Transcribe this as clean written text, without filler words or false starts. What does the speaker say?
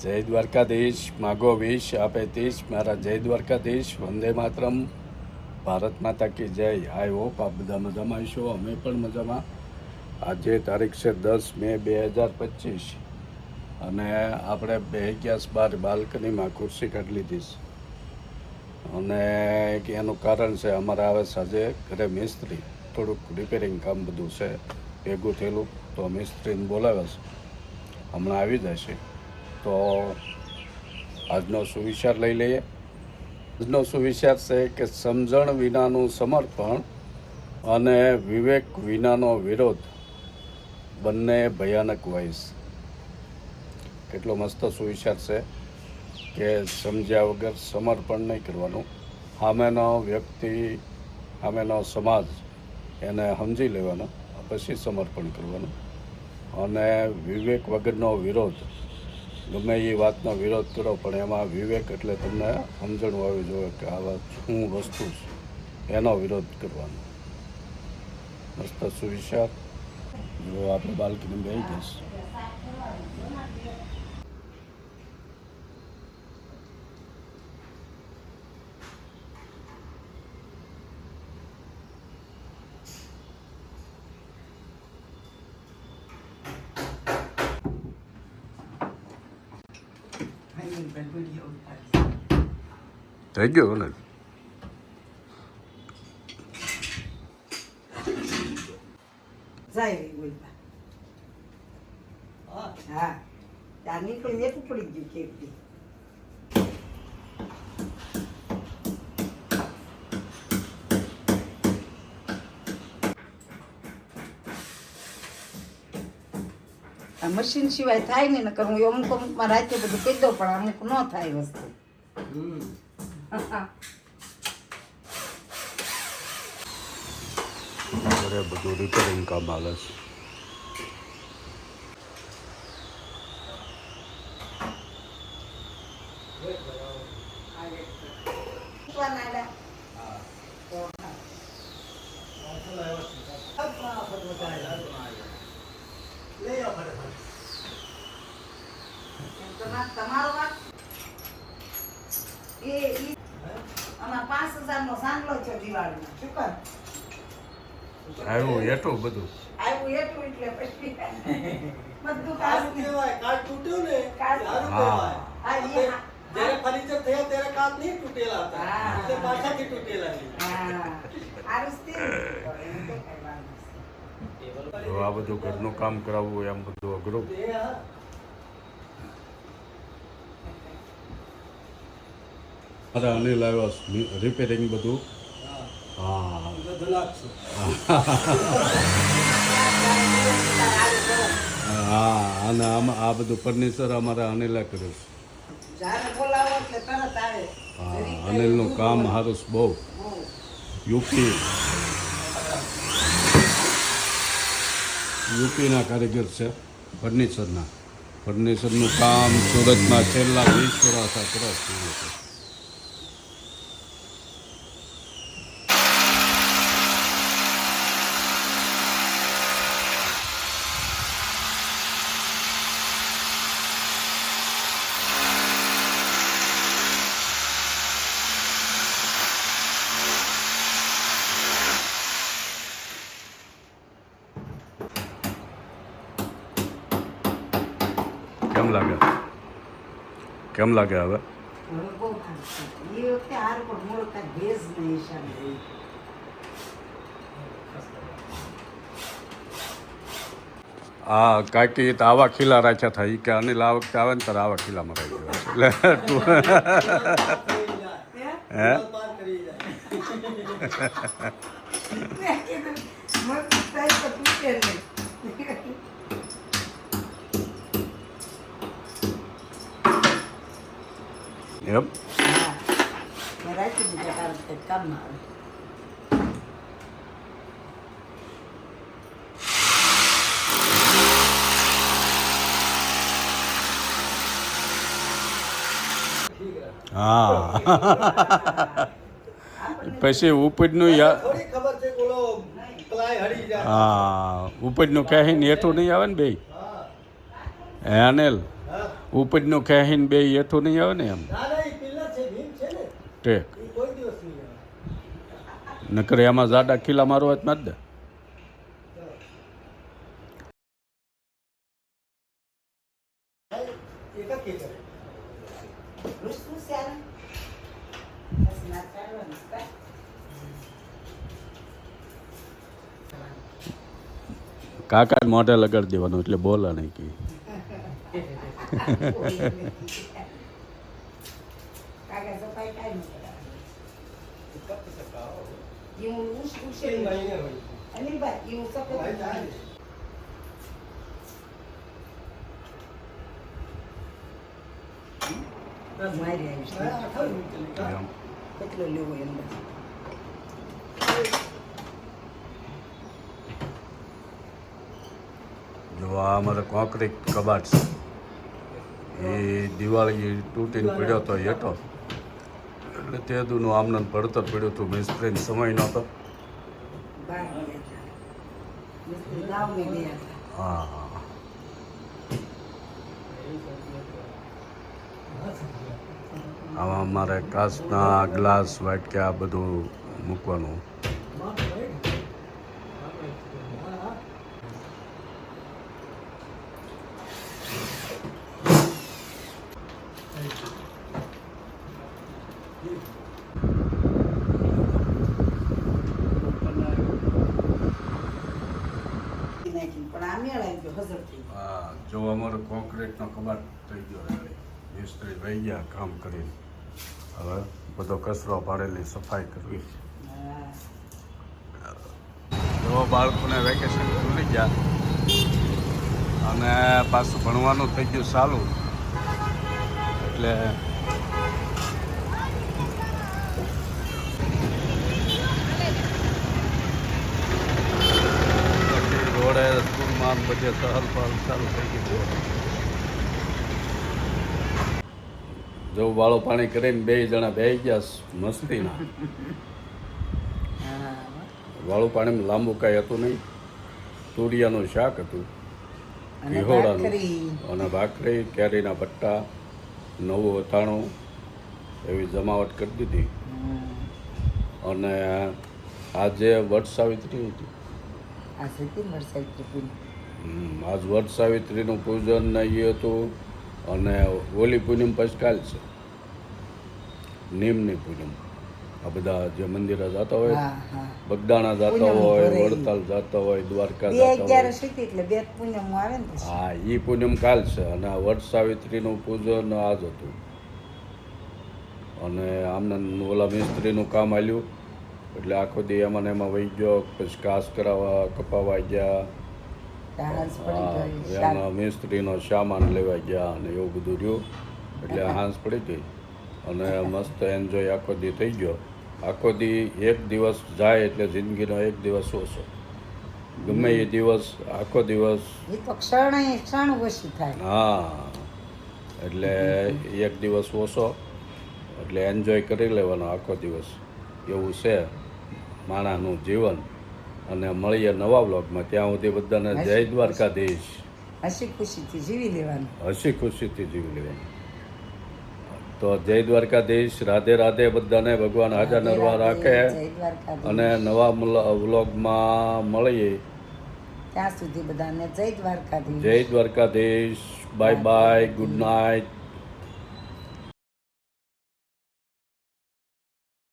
જય દ્વારકાધીશ, માગો વિશ આપે તીશ, મારા જય દ્વારકાધીશ, વંદે માતરમ, ભારત માતા કી જય. આઈ હોપ આપ બધા મજામાં હશો, અમે પણ મજામાં. આજે તારીખ છે 10 મે 2025 અને આપણે બે ગયા બાર બાલ્કનીમાં ખુરશી કાઢી લીધી છે અને એનું કારણ છે અમારે આવે છે આજે ઘરે મિસ્ત્રી, થોડુંક રિપેરિંગ કામ બધું છે ભેગું થયેલું, તો મિસ્ત્રીને બોલાવે છે, હમણાં આવી જશે. તો આજનો સુવિચાર લઈ લઈએ. આજનો સુવિચાર છે કે સમજણ વિનાનું સમર્પણ અને વિવેક વિનાનો વિરોધ બંને ભયાનક હોય છે. કેટલો મસ્ત સુવિચાર છે કે સમજ્યા વગર સમર્પણ નહીં કરવાનું, સામેનો વ્યક્તિ, સામેનો સમાજ એને સમજી લેવાનો, પછી સમર્પણ કરવાનું. અને વિવેક વગરનો વિરોધ, ગમે એ વાતનો વિરોધ કરો પણ એમાં વિવેક એટલે તમને સમજણ હોવી જોઈએ કે આ વાત શું વસ્તુ છે, એનો વિરોધ કરવાનો. મસ્ત સુવિચાર. જો આપણે બાલ્કની બેસી જઈશ. થઈ ગયો ને? હા, ત્યાં નીકળી ને પડી ગયું કેવી. મશીન સિવાય થાય નહીં, નકર હું અમુક અમુકમાં રાતે બધું કહી દઉં, પણ અમુક ન થાય વસ્તુ. ઘરે બધું રિપેરિંગ કામ હાલે છે. તમારો વાત એ આમાં 5000 નો સાંગલો છે દિવાળીમાં. શું કર આવ્યું એટલું બધું આવ્યું એટલું એટલે પછી બધું કાચ કહેવાય. કાચ તૂટ્યો ને સારું કહેવાય. જ્યારે ફર્નિચર થયા ત્યારે કાચ નહીં તૂટેલા હતા, એટલે પાછાથી તૂટેલા છે. જો આ બધું ઘરનું કામ કરાવવું એમ બધું અઘરું. અરે અનિલ આવ્યો રિપેરિંગ બધું. હા હા, અને આ બધું ફર્નિચર અમારે અનિલે કર્યું છે. હા, અનિલનું કામ સારું છે બહુ. યુપીના કારીગર છે ફર્નિચરનું કામ સુરતમાં છેલ્લા 20 વર્ષ કરે છે. કેમ લાગે હવે? આ કાકી તો આવા ખીલા રાખ્યા હતા, એ કે અનિલ આ વખતે આવે ને ત્યારે આવા ખીલામાં રહી ગયો એટલે હે એમ. હા પછી ઉપજનું હા ઉપજનું કહે ને એટલું નહીં આવે ને બે. હે અનિલ? ઉપરનું ખેહીને બે હેઠું નહીં આવે ને એમ ના ના એ પિલ્લર છે ભીમ છે ને ટેક એ કોઈ દિવસ નહીં આવે નકર એમાં જાડા ખીલા મારવા જ નથી દે એક જ કે કરે રૂસનું છે આ ને? બસ ના ચાલવાનું છે. કાકા મોઢે લગાડી દેવાનું એટલે બોલા નહીં કે કાકા સફાઈ કાંઈ નહીં કરાવવાની. એવું ઉછેરી નહીં હોય અને બા એવું સફેદ ભાઈ ચાલે મારી આવીશ આ ખરું ચલી કા એમ. કેટલો લેવો એમ બસ. જો આ અમારે કોન્ક્રીટ કબાટ છે એ દિવાળી તૂટીને પડ્યો હતો હેઠો એટલે તે દુનું આમનું પડતર પડ્યું હતું મિસ્ત્રીને સમય નહોતો બહાર ગયા હતા. મિસ્ત્રી ગામમાં ગયા હતા. હા આમાં અમારે કાચના ગ્લાસ વાટકા આ બધું મૂકવાનું નાખી પણ આ મેળાઈ ગયો હજર થઈ ગયો. હા જો અમારો કોન્ક્રીટનો કબાટ થઈ ગયો હવે મિસ્ત્રી વહી ગયા કામ કરીને હવે બધો કચરો પાડેલી સફાઈ કરવી હા. જો બાળકોને વેકેશન ખુલી ગયા અને પાછું ભણવાનું થઈ ગયું ચાલુ એટલે પછી રોડે સ્કૂલમાં બધે સહલ પહલ ચાલુ થઈ ગયું જો વાળો પાણી કરીને બે જણા બેસી ગયા મસ્તીના હા. વાળું પાણીમાં લાંબુ કાંઈ હતું નહીં તુરિયાનું શાક હતું અને ઘીહોડાનું ભાખરી. અને ભાખરી કેરીના પટ્ટા નવું અથાણું એવી જમાવટ કરી દીધી હમ. અને આજે વટ સાવિત્રી હતી આ સતી વરસાદ પૂરી. આજ વટ સાવિત્રીનું પૂજન ને એ હતું અને હોલી પૂનમ પછી કાલ છે નીમની પૂનમ આ બધા જે મંદિરે જતા હોય હા હા બગદાણા જતા પૂનમ હોય ભરાઈ. વડતાલ જતા હોય દ્વારકા બે જતા હોય 11 સુધી એટલે બે પૂનમ આવે ને પછી. હા એ પૂનમ કાલ છે અને આ વટ સાવિત્રીનું પૂજન આજ હતું અને આમને ઓલા મિસ્ત્રીનું કામ હાલ્યું એટલે આખો દી એમાં ને એમાં વહી ગયો પછી કાસ કરાવવા કપાવા ગયા હાંસ પડી હા ગઈ. એના મિસ્ત્રીનો સામાન લેવા ગયા અને એવું બધું રહ્યું એટલે હાંસ પડી ગઈ અને મસ્ત એન્જોય આખો દી થઈ ગયો આખો દી એક દિવસ જાય એટલે જિંદગીનો એક દિવસ ઓછો ગમે એ દિવસ આખો દિવસ એ તો ક્ષણ ઓછી થાય. હા એટલે એક દિવસ ઓછો એટલે એન્જોય કરી લેવાનો આખો દિવસ એવું છે માણસનું જીવન અને મળીએ નવા બ્લોગમાં ત્યાં સુધી બધાને જય દ્વારકાધીશ હસી ખુશીથી જીવી લેવાનું. હસી ખુશીથી જીવી લેવાનું તો જય દ્વારકાધીશ રાધે રાધે બધાને ભગવાન હાજર નરવા રાખે જય દ્વારકાધીશ. અને નવા વ્લોગમાં મળીએ ત્યાં સુધી બધાને જય દ્વારકાધીશ. જય Dwarkadhish bye bye good night